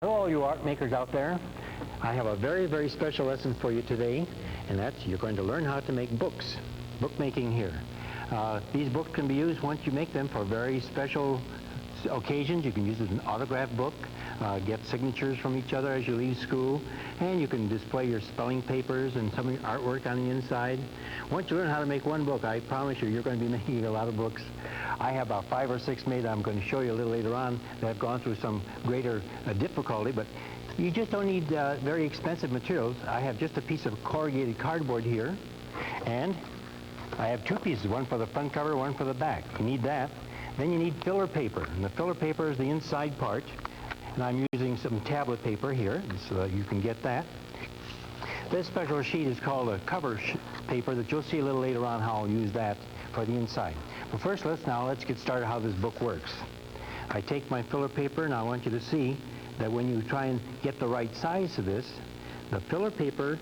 Hello, all you art makers out there. I have a very, very special lesson for you today, and that's you're going to learn how to make books. Bookmaking here. These books can be used once you make them for very special occasions. You can use it as an autograph book, get signatures from each other as you leave school, and you can display your spelling papers and some of your artwork on the inside. Once you learn how to make one book, I promise you, you're going to be making a lot of books. I have about 5 or 6 made. I'm going to show you a little later on that have gone through some greater difficulty, but you just don't need very expensive materials. I have just a piece of corrugated cardboard here, and I have 2 pieces, one for the front cover, one for the back. You need that. Then you need filler paper, and the filler paper is the inside part, and I'm using some tablet paper here so that you can get that. This special sheet is called a cover paper that you'll see a little later on how I'll use that for the inside. But first, let's get started how this book works. I take my filler paper, and I want you to see that when you try and get the right size to this, the filler paper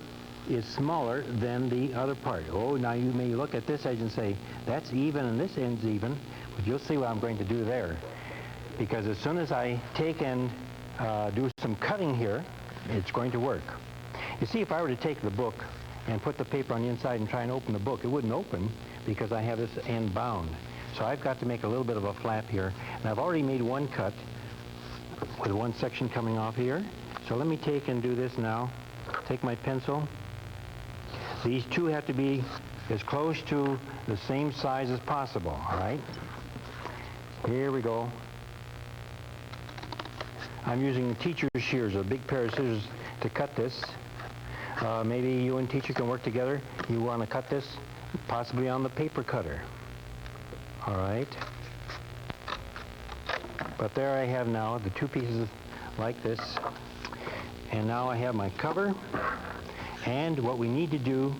is smaller than the other part. Oh, now you may look at this edge and say, that's even and this end's even, but you'll see what I'm going to do there. Because as soon as I take and do some cutting here, it's going to work. You see, if I were to take the book and put the paper on the inside and try and open the book, it wouldn't open because I have this end bound. So I've got to make a little bit of a flap here. And I've already made one cut with one section coming off here. So let me take and do this now. Take my pencil. These two have to be as close to the same size as possible, all right? Here we go. I'm using teacher's shears, a big pair of scissors, to cut this. Maybe you and teacher can work together. You want to cut this possibly on the paper cutter. All right. But there I have now the 2 pieces like this. And now I have my cover. And what we need to do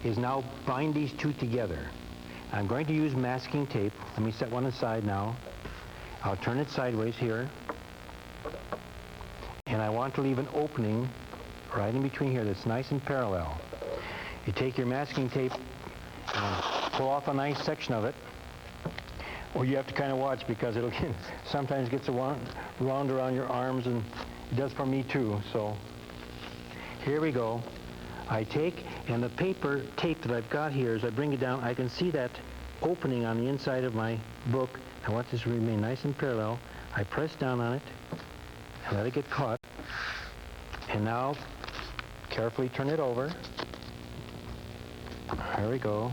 is now bind these 2 together. I'm going to use masking tape. Let me set one aside now. I'll turn it sideways here. And I want to leave an opening right in between here that's nice and parallel. You take your masking tape and pull off a nice section of it. Or you have to kind of watch because it'll sometimes gets wound around your arms, and it does for me too. So here we go. I take, and the paper tape that I've got here, as I bring it down, I can see that opening on the inside of my book. I want this to remain nice and parallel. I press down on it and let it get caught. And now carefully turn it over. There we go.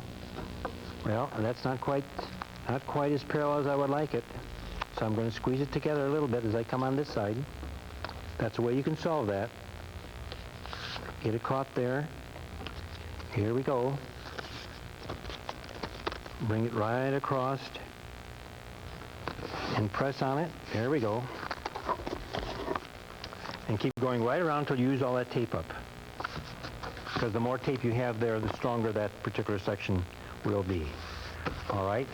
Well, that's not quite as parallel as I would like it. So I'm going to squeeze it together a little bit as I come on this side. That's a way you can solve that. Get it caught there. Here we go. Bring it right across and press on it. There we go. And keep going right around until you use all that tape up. Because the more tape you have there, the stronger that particular section will be. All right,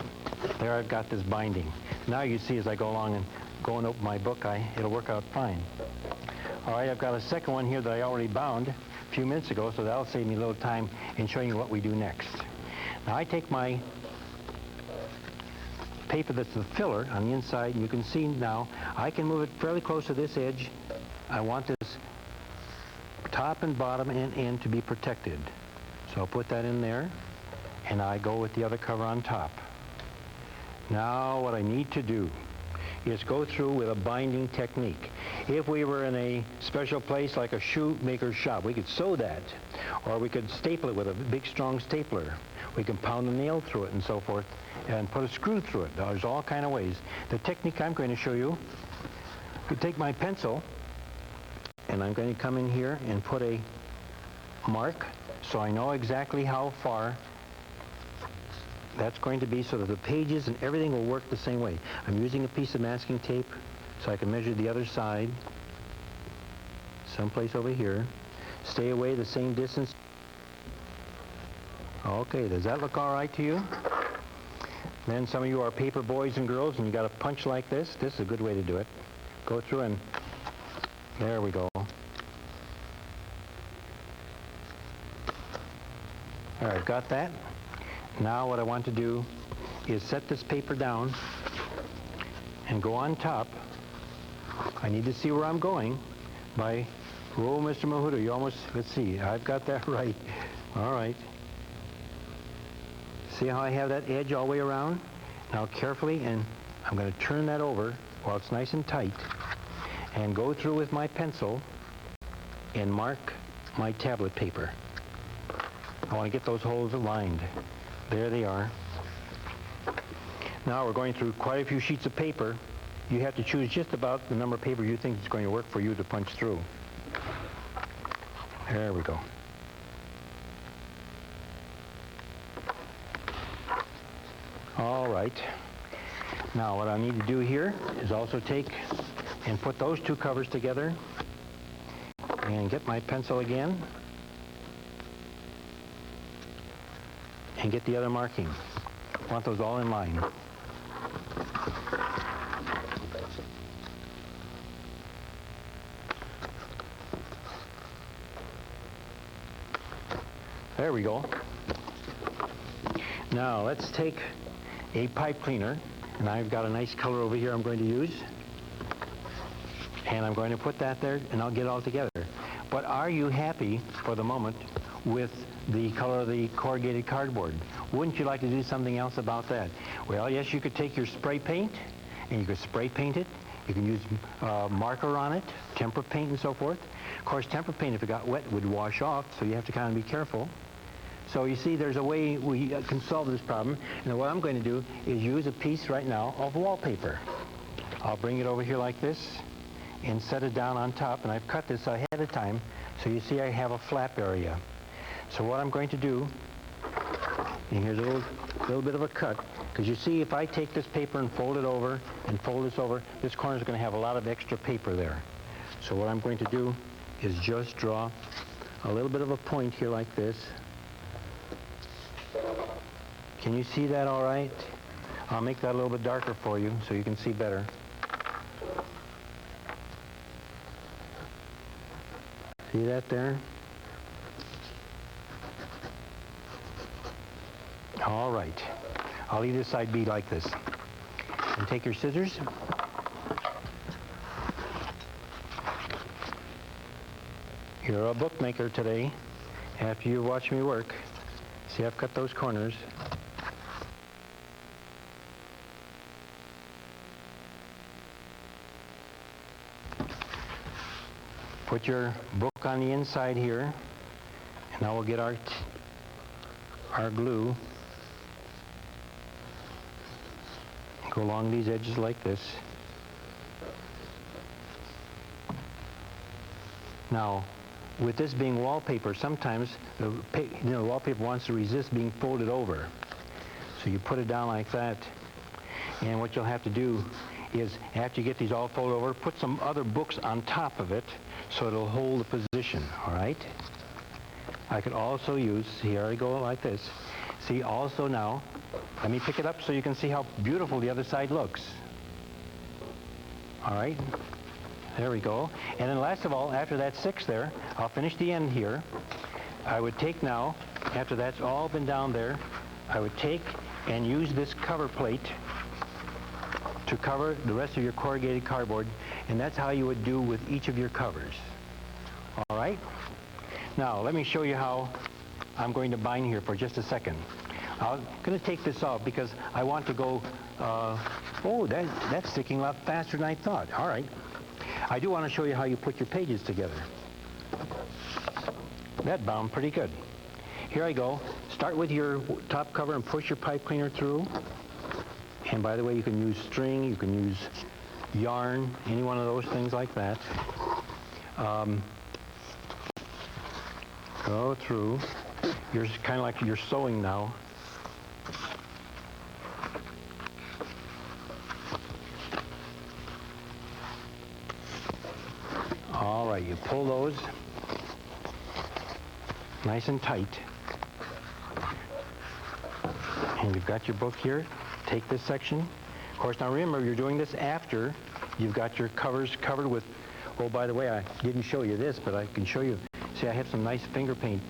there I've got this binding. Now you see as I go along and go and open my book, it'll work out fine. All right, I've got a second one here that I already bound a few minutes ago, so that'll save me a little time in showing you what we do next. Now I take my paper that's the filler on the inside, and you can see now I can move it fairly close to this edge. I want this top and bottom and end to be protected. So I'll put that in there, and I go with the other cover on top. Now what I need to do is go through with a binding technique. If we were in a special place like a shoemaker's shop, we could sew that, or we could staple it with a big strong stapler. We can pound a nail through it and so forth, and put a screw through it. There's all kind of ways. The technique I'm going to show you, I take my pencil, and I'm going to come in here and put a mark so I know exactly how far that's going to be, so that the pages and everything will work the same way. I'm using a piece of masking tape so I can measure the other side, someplace over here. Stay away the same distance. Okay, does that look all right to you? Then some of you are paper boys and girls, and you got a punch like this. This is a good way to do it. Go through and there we go. All right, got that? Now what I want to do is set this paper down and go on top. I need to see where I'm going. by, oh, Mr. Mihuta, you almost, let's see, I've got that right. All right. See how I have that edge all the way around? Now carefully, and I'm going to turn that over while it's nice and tight, and go through with my pencil and mark my tablet paper. I want to get those holes aligned. There they are. Now we're going through quite a few sheets of paper. You have to choose just about the number of paper you think is going to work for you to punch through. There we go. All right. Now what I need to do here is also take and put those two covers together and get my pencil again and get the other marking. I want those all in line. There we go. Now let's take a pipe cleaner, and I've got a nice color over here I'm going to use, and I'm going to put that there, and I'll get it all together. But are you happy for the moment with the color of the corrugated cardboard? Wouldn't you like to do something else about that? Well, yes, you could take your spray paint and you could spray paint it. You can use marker on it, tempera paint and so forth. Of course, tempera paint, if it got wet, would wash off, so you have to kind of be careful. So you see, there's a way we can solve this problem. And what I'm going to do is use a piece right now of wallpaper. I'll bring it over here like this and set it down on top, and I've cut this ahead of time, so you see I have a flap area. So what I'm going to do, and here's a little bit of a cut, because you see if I take this paper and fold it over and fold this over, this corner is going to have a lot of extra paper there. So what I'm going to do is just draw a little bit of a point here like this. Can you see that all right? I'll make that a little bit darker for you so you can see better. See that there? All right. I'll leave this side be like this. And take your scissors. You're a bookmaker today. After you watch me work, see I've cut those corners. Put your book on the inside here, and now we'll get our glue. Go along these edges like this. Now, with this being wallpaper, sometimes the wallpaper wants to resist being folded over. So you put it down like that, and what you'll have to do is, after you get these all folded over, put some other books on top of it so it'll hold the position, all right? I could also use, here I go like this. See, also now, let me pick it up so you can see how beautiful the other side looks. All right, there we go. And then last of all, after that's 6 there, I'll finish the end here. I would take now, after that's all been down there, I would take and use this cover plate to cover the rest of your corrugated cardboard, and that's how you would do with each of your covers. All right? Now, let me show you how I'm going to bind here for just a second. I'm going to take this off because I want to go, oh, that's sticking a lot faster than I thought. All right. I do want to show you how you put your pages together. That bound pretty good. Here I go. Start with your top cover and push your pipe cleaner through. And by the way, you can use string, you can use yarn, any one of those things like that. Go through. You're kind of like you're sewing now. All right, you pull those nice and tight. And you've got your book here. Take this section. Of course, now remember, you're doing this after you've got your covers covered with, oh, by the way, I didn't show you this, but I can show you. See, I have some nice finger paint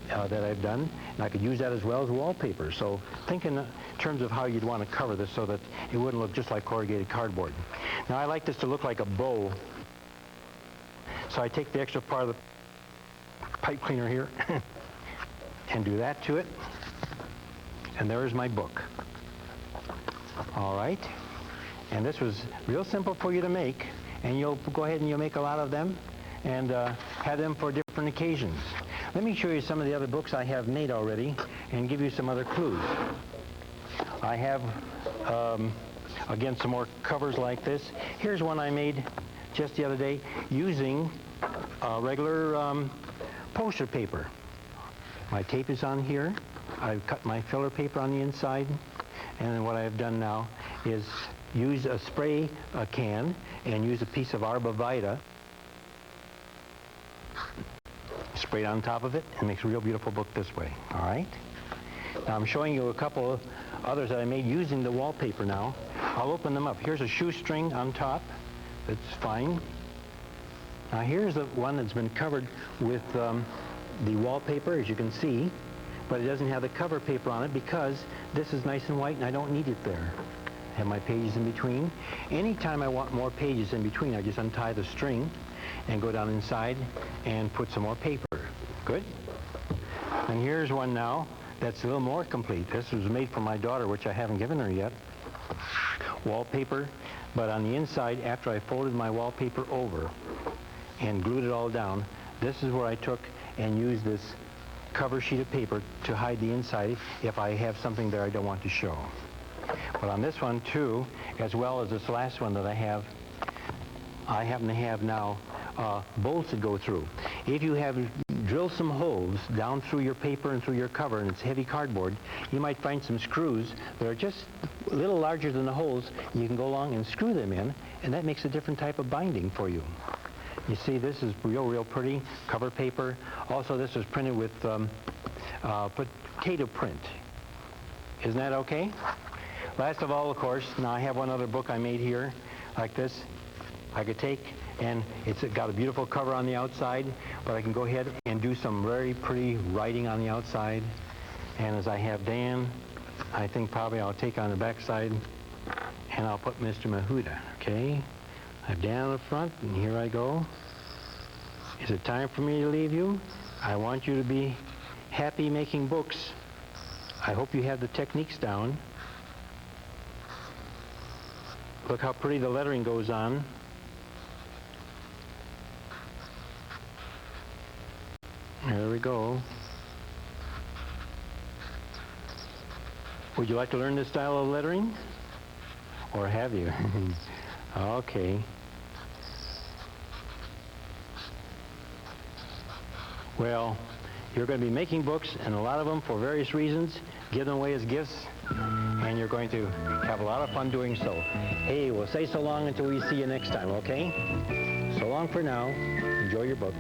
that I've done, and I could use that as well as wallpaper. So think in terms of how you'd want to cover this so that it wouldn't look just like corrugated cardboard. Now, I like this to look like a bow. So I take the extra part of the pipe cleaner here and do that to it. And there's my book. All right. And this was real simple for you to make. And you'll go ahead and you'll make a lot of them and have them for different occasions. Let me show you some of the other books I have made already and give you some other clues. I have, again, some more covers like this. Here's one I made just the other day using regular poster paper. My tape is on here. I've cut my filler paper on the inside. And then what I've done now is use a spray can and use a piece of Arbavita, spray it on top of it, and makes a real beautiful book this way. All right? Now I'm showing you a couple of others that I made using the wallpaper now. I'll open them up. Here's a shoestring on top. That's fine. Now here's the one that's been covered with the wallpaper, as you can see, but it doesn't have the cover paper on it because this is nice and white and I don't need it there. I have my pages in between. Anytime I want more pages in between, I just untie the string and go down inside and put some more paper. Good? And here's one now that's a little more complete. This was made for my daughter, which I haven't given her yet. Wallpaper, but on the inside, after I folded my wallpaper over and glued it all down, this is where I took and used this cover sheet of paper to hide the inside if I have something there I don't want to show. But on this one too, as well as this last one that I happen to have now bolts that go through. If you have drilled some holes down through your paper and through your cover and it's heavy cardboard, you might find some screws that are just a little larger than the holes. You can go along and screw them in, and that makes a different type of binding for you. You see, this is real pretty cover paper. Also, this was printed with potato print. Isn't that okay? Last of all, of course, now I have one other book I made here, like this. I could take, and it's got a beautiful cover on the outside, but I can go ahead and do some very pretty writing on the outside. And as I have Dan, I think probably I'll take on the back side, and I'll put Mr. Mihuta, okay? I have Dan on the front, and here I go. Is it time for me to leave you? I want you to be happy making books. I hope you have the techniques down. Look how pretty the lettering goes on. There we go. Would you like to learn this style of lettering? Or have you? Okay. Well, you're going to be making books, and a lot of them for various reasons. Give them away as gifts, and you're going to have a lot of fun doing so. Hey, we'll say so long until we see you next time, okay? So long for now. Enjoy your book.